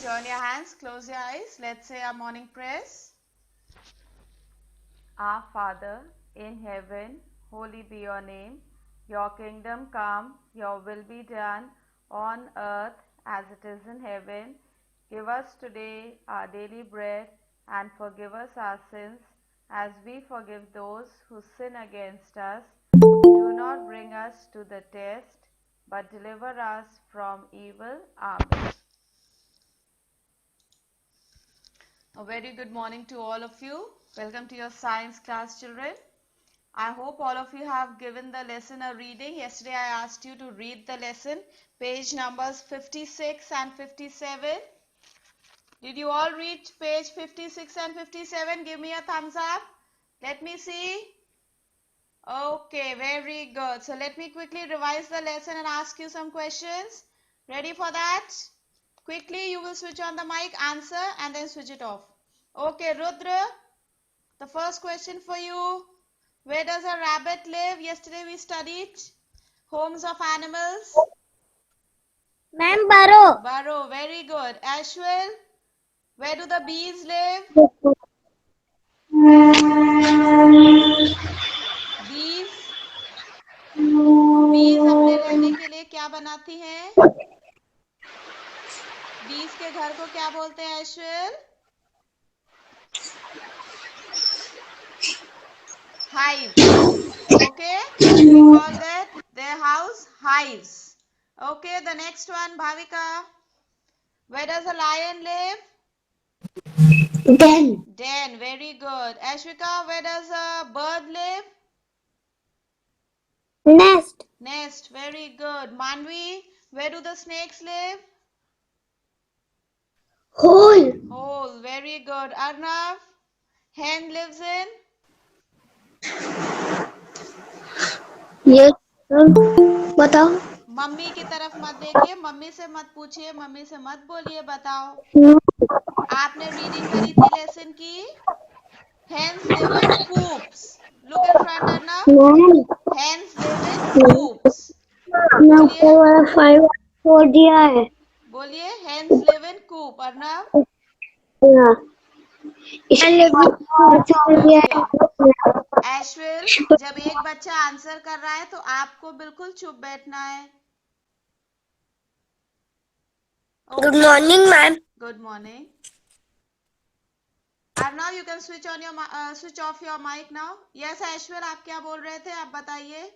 Join your hands, close your eyes. Let's say our morning prayers. Our Father, in heaven, holy be your name. Your kingdom come, your will be done on earth as it is in heaven. Give us today our daily bread and forgive us our sins as we forgive those who sin against us. Do not bring us to the test, but deliver us from evil. Amen. A very good morning to all of you. Welcome to your science class, children. I hope all of you have given the lesson a reading. Yesterday I asked you to read the lesson, page numbers 56 and 57. Did you all read page 56 and 57? Give me a thumbs up. Let me see. Okay, very good. So let me quickly revise the lesson and ask you some questions. Ready for that? Quickly you will switch on the mic, answer and then switch it off. Okay, Rudra, the first question for you. Where does a rabbit live? Yesterday we studied homes of animals. Ma'am, burrow. Burrow, very good. Ashwell, where do the bees live? Bees. बीज अपने रहने के लिए क्या बनाती हैं? बीज के घर को क्या बोलते हैं ऐश्वर्य? Hive. Okay, we call that their house hives. Okay, the next one, Bhavika. Where does a lion live? Den. Den, very good. Ashwika, where does a bird live? Nest. Nest, very good. Manvi, where do the snakes live? Hole. Hole, very good. Arnav, hen lives in? Yes. बताओ. Mummy की तरफ मत देखिए, mummy से मत पूछिए, mummy से मत बोलिए, बताओ. आपने रीडिंग करी थी लेसन की? Hens live in coops. Look in front, Arnav. Ma'am. Hens live in coops. मैं बोलिए, ऊपर वाला 5 छोड़ दिया है. बोलिए, hens live in coop. Arnav. हाँ. इसलिए छोड़ दिया Okay. है. ऐश्वर्य, जब एक बच्चा आंसर कर रहा है तो आपको बिल्कुल चुप बैठना है. Good morning, ma'am. Good morning. Arnav, you can switch off your mic now. Yes, ऐश्वर्य, आप क्या बोल रहे थे? आप बताइए.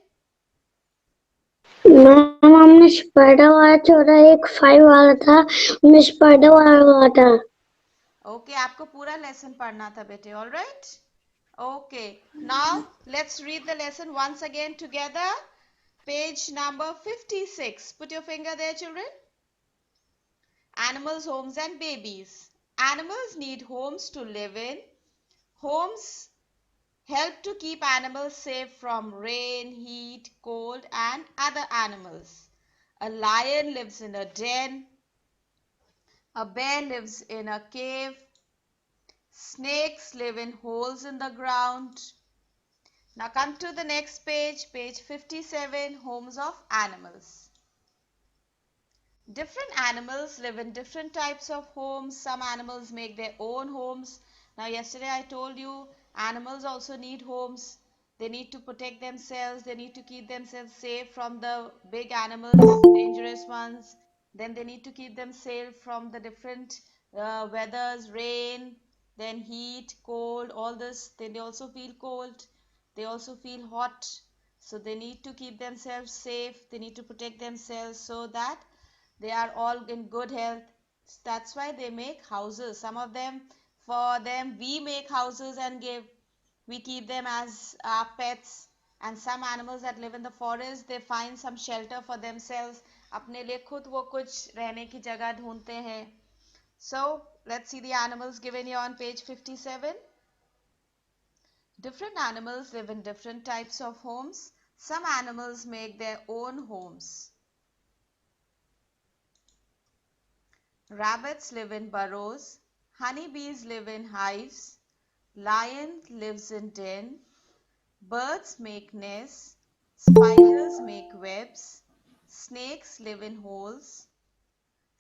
मैम हमने स्पाइडर वाला छोड़ा, एक 5 वाला था, हमने स्पाइडर वाला था. ओके, आपको पूरा लेसन पढ़ना था बेटे. All right. Okay, now let's read the lesson once again together. Page number 56. Put your finger there, children. Animals, homes and babies. Animals need homes to live in. Homes help to keep animals safe from rain, heat, cold and other animals. A lion lives in a den. A bear lives in a cave. Snakes live in holes in the ground. Now come to the next page, page 57, homes of animals. Different animals live in different types of homes. Some animals make their own homes. Now yesterday I told you animals also need homes. They need to protect themselves. They need to keep themselves safe from the big animals, dangerous ones. Then they need to keep them safe from the different weathers, rain, then heat, cold, all this. Then they also feel cold. They also feel hot. So they need to keep themselves safe. They need to protect themselves so that they are all in good health. That's why they make houses. Some of them, for them, we make houses and we keep them as our pets. And some animals that live in the forest, they find some shelter for themselves. अपने लिए खुद वो कुछ रहने की जगह ढूंढते हैं. So let's see the animals given here on page 57. Different animals live in different types of homes. Some animals make their own homes. Rabbits live in burrows. Honeybees live in hives. Lion lives in den. Birds make nests. Spiders make webs. Snakes live in holes.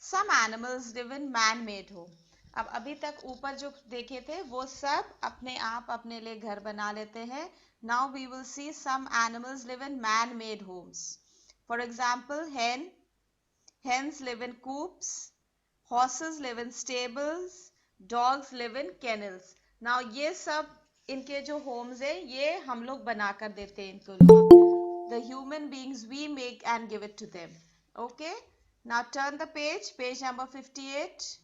Some animals live in man-made home. अब अभी तक ऊपर जो देखे थे वो सब अपने आप अपने लिए घर बना लेते हैं. Now we will see some animals live in man-made homes. For example, hens live in coops, horses live in stables, dogs live in kennels. Now ये सब इनके जो homes है ये हम लोग बना कर देते हैं इनको लोग. The human beings we make and give it to them. Okay? Now turn the page number 58.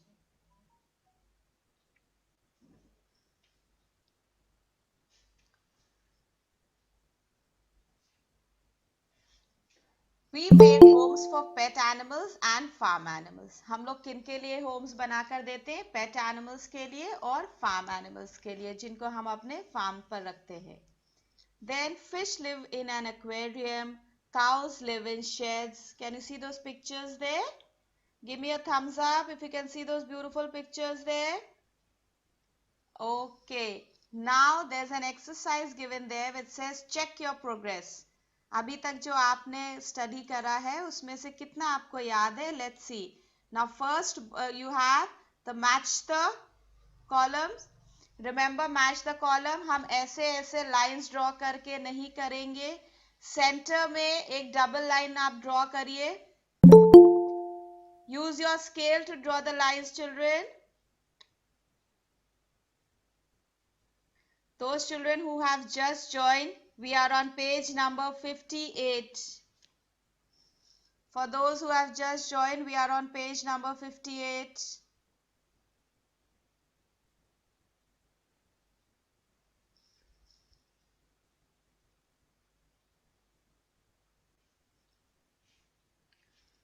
We made homes for pet animals and farm animals. हम लोग किन के लिए homes बना कर देते हैं? Pet animals के लिए और farm animals के लिए जिनको हम अपने farm पर रखते हैं. Then fish live in an aquarium. Cows live in sheds. Can you see those pictures there? Give me a thumbs up if you can see those beautiful pictures there. Okay. Now there's an exercise given there which says check your progress. अभी तक जो आपने study करा है उसमें से कितना आपको याद है? Let's see. Now first you have the match the columns. Remember match the column. हम ऐसे ऐसे lines draw करके नहीं करेंगे. Center में एक double line आप draw करिए. Use your scale to draw the lines, children. Those children who have just joined, we are on page number 58. For those who have just joined, we are on page number 58.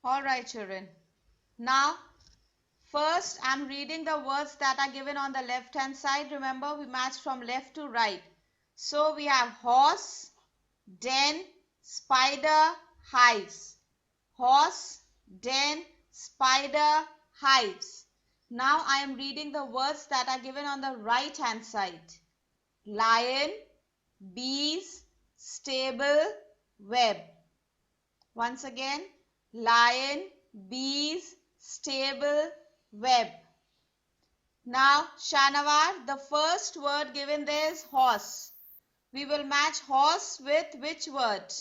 All right, children. Now, first, I'm reading the words that are given on the left-hand side. Remember, we match from left to right. So, we have horse, den, spider, hives. Horse, den, spider, hives. Now, I am reading the words that are given on the right-hand side. Lion, bees, stable, web. Once again, lion, bees, stable, web. Now, Shanawar, the first word given there is horse. We will match horse with which word?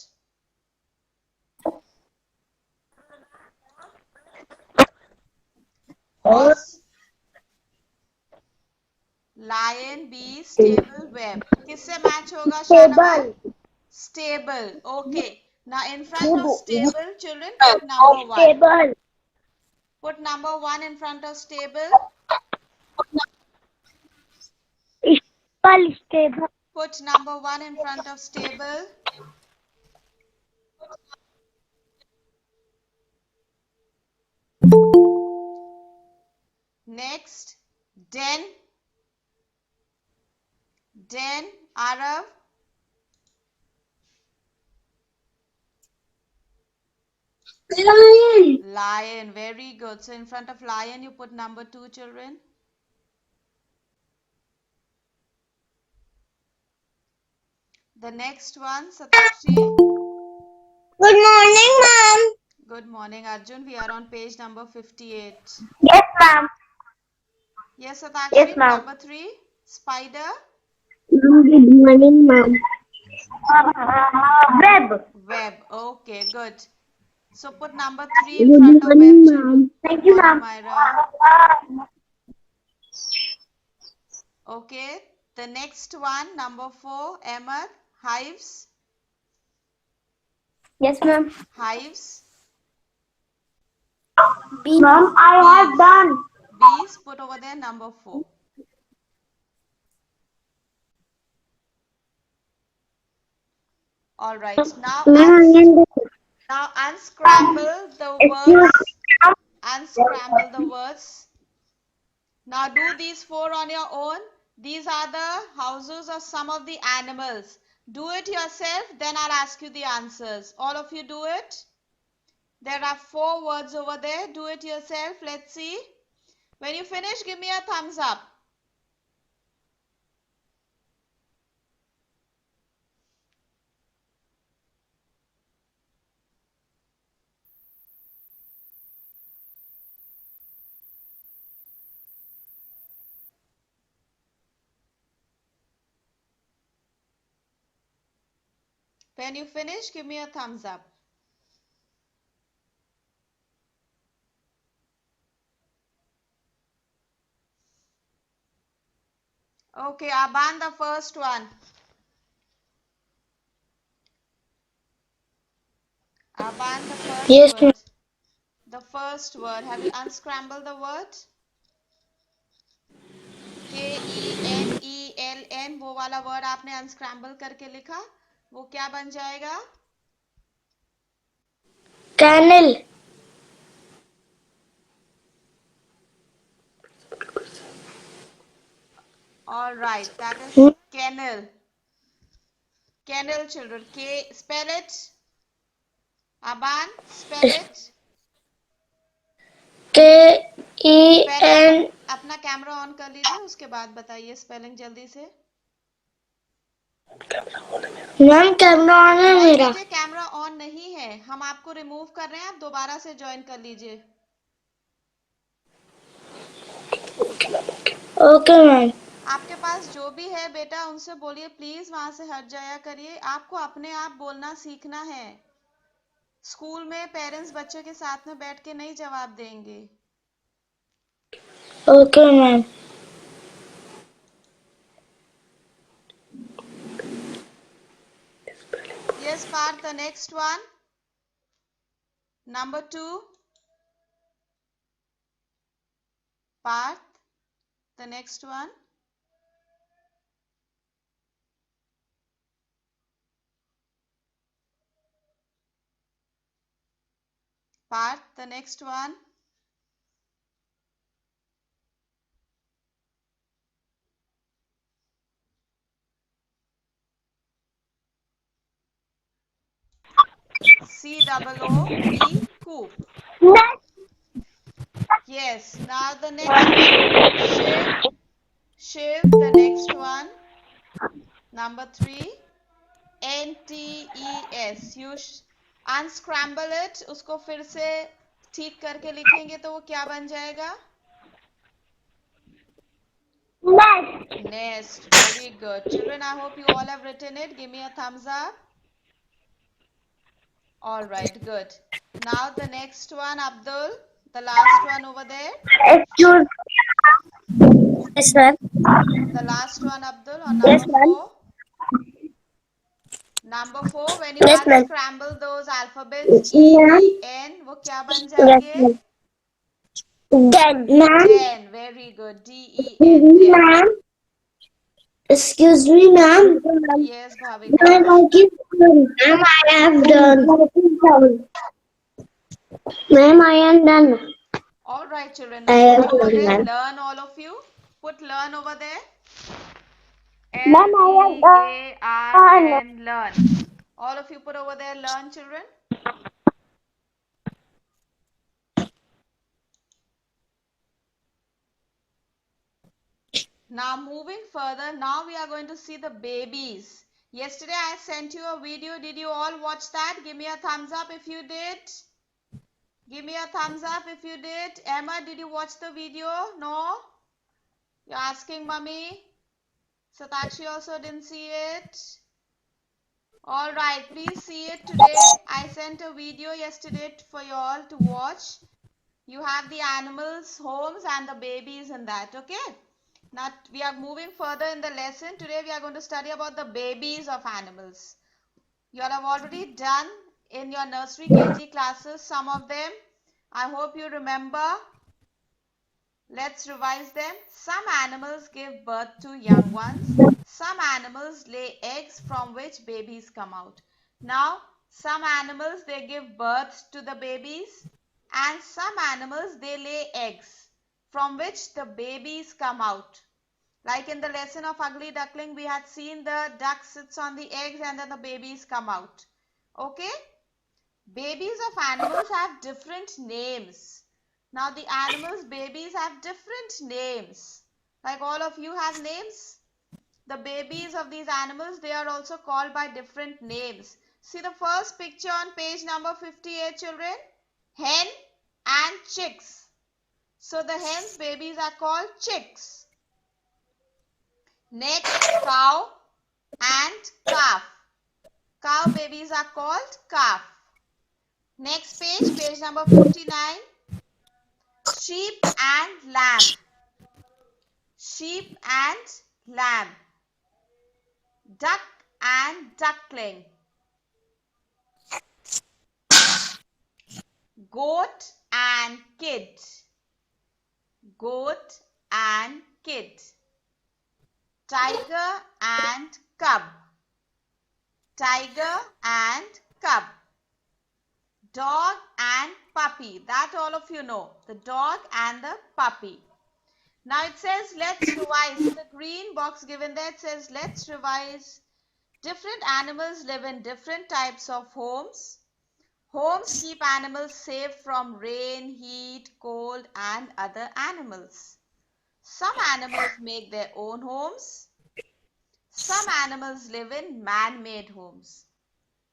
Horse, lion, bee, stable, web. किससे match होगा Shanawar? Stable. Okay. Now, in front of stable, children, put number 1. Stable. Put number 1 in front of stable. Stable. Put number 1 in front of stable. Next, den. Den, Arav. Lion. Lion, very good. So in front of lion, you put number 2, children. The next one, Satakshi. Good morning, ma'am. Good morning, Arjun. We are on page number 58. Yes, ma'am. Yes, Satakshi. Yes, ma'am. Number 3, spider. Good morning, ma'am. Web. Web. Okay, good. So put number 3 in front of web, children. Thank Good you, morning, ma'am. Myra. Okay. The next one, number 4, Ahmed. Hives. Yes, ma'am. Hives. Ma'am, I have done. Bees, put over there number 4. All right. Now unscramble the words. Unscramble the words. Now do these 4 on your own. These are the houses of some of the animals. Do it yourself, then I'll ask you the answers. All of you do it. There are 4 words over there. Do it yourself. Let's see. When you finish, give me a thumbs up. When you finish, give me a thumbs up. Okay, Aban, the first one. Aban, the first Yes, word. The first word. Have you unscrambled the word? KENELN, वो वाला word आपने unscramble करके लिखा, वो क्या बन जाएगा? Kennel. All right, that is kennel. Kennel, children. Spell it. Aban, spell it. KEN. अपना कैमरा ऑन कर लीजिए, उसके बाद बताइए स्पेलिंग जल्दी से। मैम कैमरा ऑन है मेरा। कैमरा ऑन नहीं है, हम आपको रिमूव कर रहे हैं, आप दोबारा से ज्वाइन कर लीजिए। Okay ma'am. आपके पास जो भी है बेटा उनसे बोलिए प्लीज वहां से हट जाया करिए, आपको अपने आप बोलना सीखना है। स्कूल में पेरेंट्स बच्चों के साथ में बैठ के नहीं जवाब देंगे। Okay ma'am. Yes, Parth, the next one. Number 2. Parth, the next one. Parth, the next one. COOP, coop. Yes, now the next one. Shiv, the next one. Number 3. NTES. You unscramble it. उसको फिर से ठीक करके लिखेंगे तो वो क्या बन जाएगा? Nest. Very good. Children, I hope you all have written it. Give me a thumbs up. All right, good. Now the next one, Abdul. The last one over there. Excuse. Yes ma'am. The last one, Abdul, on number 4. Number 4, when you unscramble those alphabets, EEN, वो क्या बन जाएंगे? Den. Very good. DEN. Ma'am excuse me ma'am. Yes, Bhavika. Ma'am, I have done. Ma'am, I am done. All right, children. Now put over there. Learn, all of you. Put learn over there. LEARN. Learn. All of you put over there. Learn, children. Now moving further, now we are going to see the babies. Yesterday I sent you a video. Did you all watch that? Give me a thumbs up if you did. Give me a thumbs up if you did. Emma, did you watch the video? No? You're asking mommy. Satakshi also didn't see it. All right, please see it today. I sent a video yesterday for you all to watch. You have the animals, homes and the babies in that, okay? Now we are moving further in the lesson. Today we are going to study about the babies of animals. You all have already done in your nursery KG classes some of them. I hope you remember. Let's revise them. Some animals give birth to young ones. Some animals lay eggs from which babies come out. Now, some animals they give birth to the babies and some animals they lay eggs from which the babies come out. Like in the lesson of Ugly Duckling, we had seen the duck sits on the eggs and then the babies come out. Okay? Babies of animals have different names. Now the animals' babies have different names. Like all of you have names. The babies of these animals, they are also called by different names. See the first picture on page number 58, children. Hen and chicks. So the hen's babies are called chicks. Next, cow and calf. Cow babies are called calf. Next page, page number 49. Sheep and lamb. Sheep and lamb. Duck and duckling. Goat and kid. Goat and kid. Tiger and cub. Tiger and cub. Dog and puppy. That all of you know. The dog and the puppy. Now it says let's revise. In the green box given there it says let's revise. Different animals live in different types of homes. Homes keep animals safe from rain, heat, cold and other animals. Some animals make their own homes. Some animals live in man-made homes.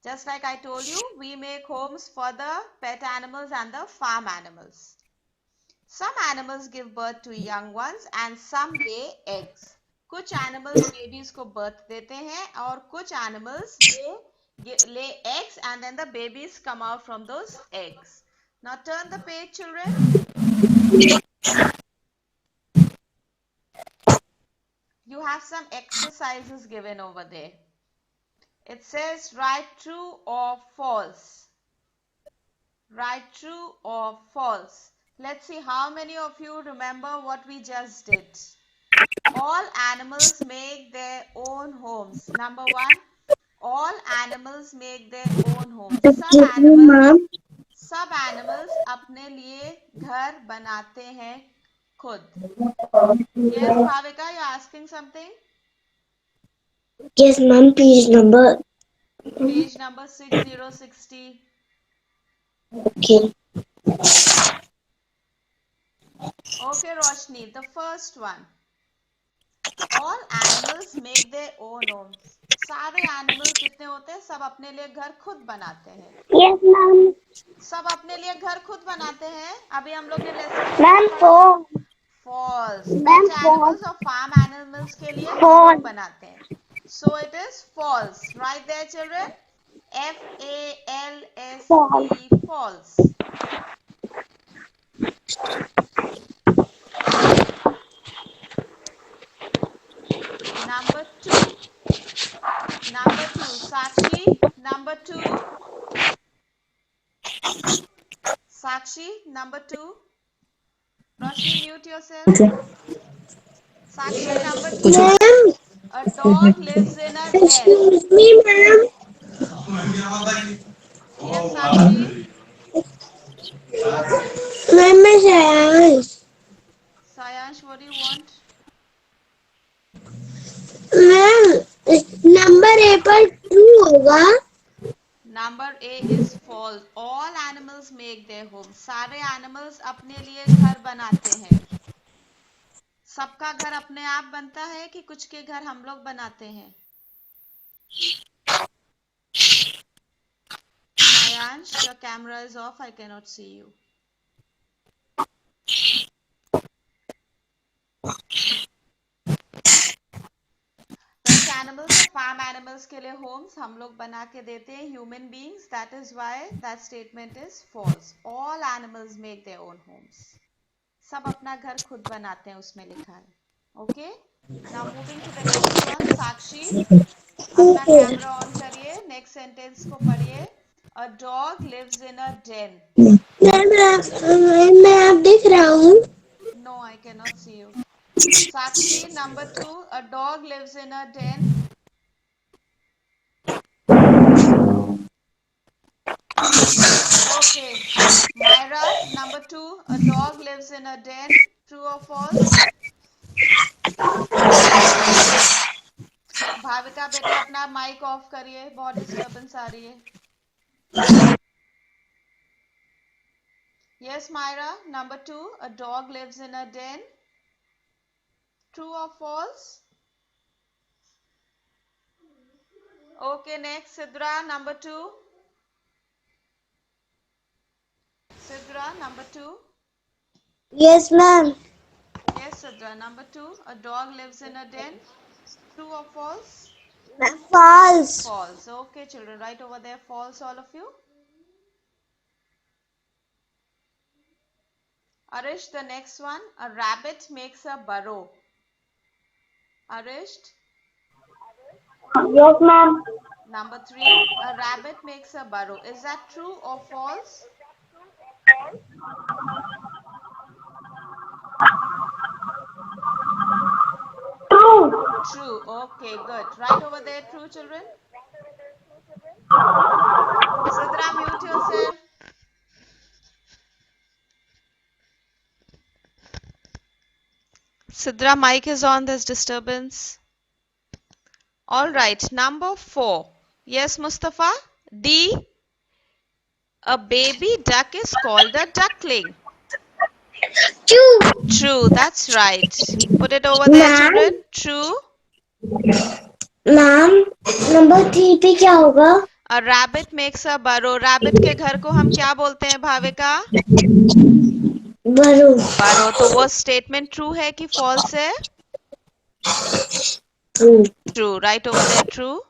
Just like I told you, we make homes for the pet animals and the farm animals. Some animals give birth to young ones and some lay eggs. कुछ animals babies को birth देते हैं और कुछ animals lay eggs and then the babies come out from those eggs. Now turn the page, children. You have some exercises given over there. It says write true or false. Write true or false. Let's see how many of you remember what we just did. All animals make their own homes. Number one, all animals make their own homes. सब animals अपने लिए घर बनाते हैं खुद. Yes, Bhavika, you're asking something? Yes, ma'am. Page number. Page number 6060. Okay. Okay, Roshni, the first one. All animals make their own homes. सारे animals जितने होते हैं सब अपने लिए घर खुद बनाते हैं. Yes, ma'am. सब अपने लिए घर खुद बनाते हैं. अभी हम लोग ने lesson Ma'am, false. False. Ma'am, Pet false. animals और farm animals के लिए हम लोग बनाते हैं. So it is false. Right there, children. F-A-L-S-E. False. Number two. Number two. Sakshi. Number two. Sakshi. Number two. Roshni, mute yourself. Sakshi, number two. Ma'am. A dog lives in a den. Excuse me, ma'am. Yes, Sakshi. Ma'am, Sayansh. Sayansh, what do you want? Ma'am, number A पर true होगा. Number A is false. All animals make their homes. सारे animals अपने लिए घर बनाते हैं. सबका घर अपने आप बनता है कि कुछ के घर हम लोग बनाते हैं? Sayansh, your camera is off. I cannot see you. Pet animals और farm animals के लिए homes हम लोग बना के देते हैं. Human beings. That is why that statement is false. All animals make their own homes. सब अपना घर खुद बनाते हैं, उसमें लिखा है. Okay? Now moving to the next one. Sakshi, अपना कैमरा ऑन करिए. नेक्स्ट सेंटेंस को पढ़िए. A dog lives in a den. मैं आप देख रहा हूँ. No, I cannot see you. Sakshi, number two. A dog lives in a den. Okay. Myra, number two. A dog lives in a den. True or false? Bhavika बेटे अपना mic off करिए, बहुत disturbance आ रही है. Yes, Myra. Number two. A dog lives in a den. True or false? Okay, next. Sidra, number two. Sidra, number two. Yes, ma'am. Yes, Sidra, number two. A dog lives in a den. True or false? False. False. Okay, children, write over there false, all of you. Arish, the next one. A rabbit makes a burrow. Arish. Yes, ma'am. Number 3. A rabbit makes a burrow. Is that true or false? True. True. Okay, good. Write over there true, children. Sidra, mute yourself. Sidra, mic is on. There's disturbance. All right. Number 4. Yes, Mustafa. D. A baby duck is called a duckling. True. True. That's right. Put it over there, Ma'am. children. True. Ma'am number 3 पे क्या होगा? A rabbit makes a burrow. Rabbit के घर को हम क्या बोलते हैं भाविका? Burrow. Burrow. तो वो statement true है कि false है? True. True. Right over there true.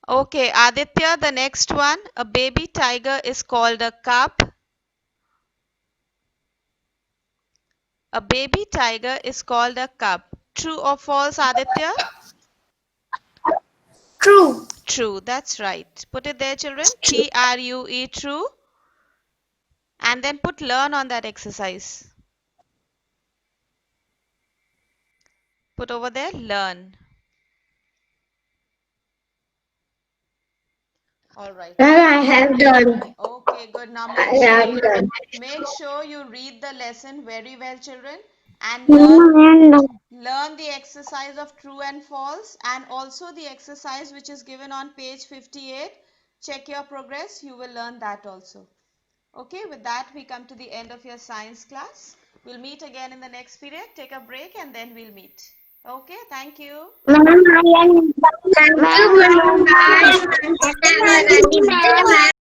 Okay, Aditya, the next one. A baby tiger is called a cub. A baby tiger is called a cub. True or false, Aditya? True. True, that's right. Put it there, children. True, true. And then put learn on that exercise. Put over there, learn. All right. I have done. Okay, good. Now make sure you read the lesson very well, children, and learn the exercise of true and false, and also the exercise which is given on page 58. Check your progress. You will learn that also. Okay, with that we come to the end of your science class. We'll meet again in the next period. Take a break and then we'll meet. Okay, thank you. Thank you, ma'am.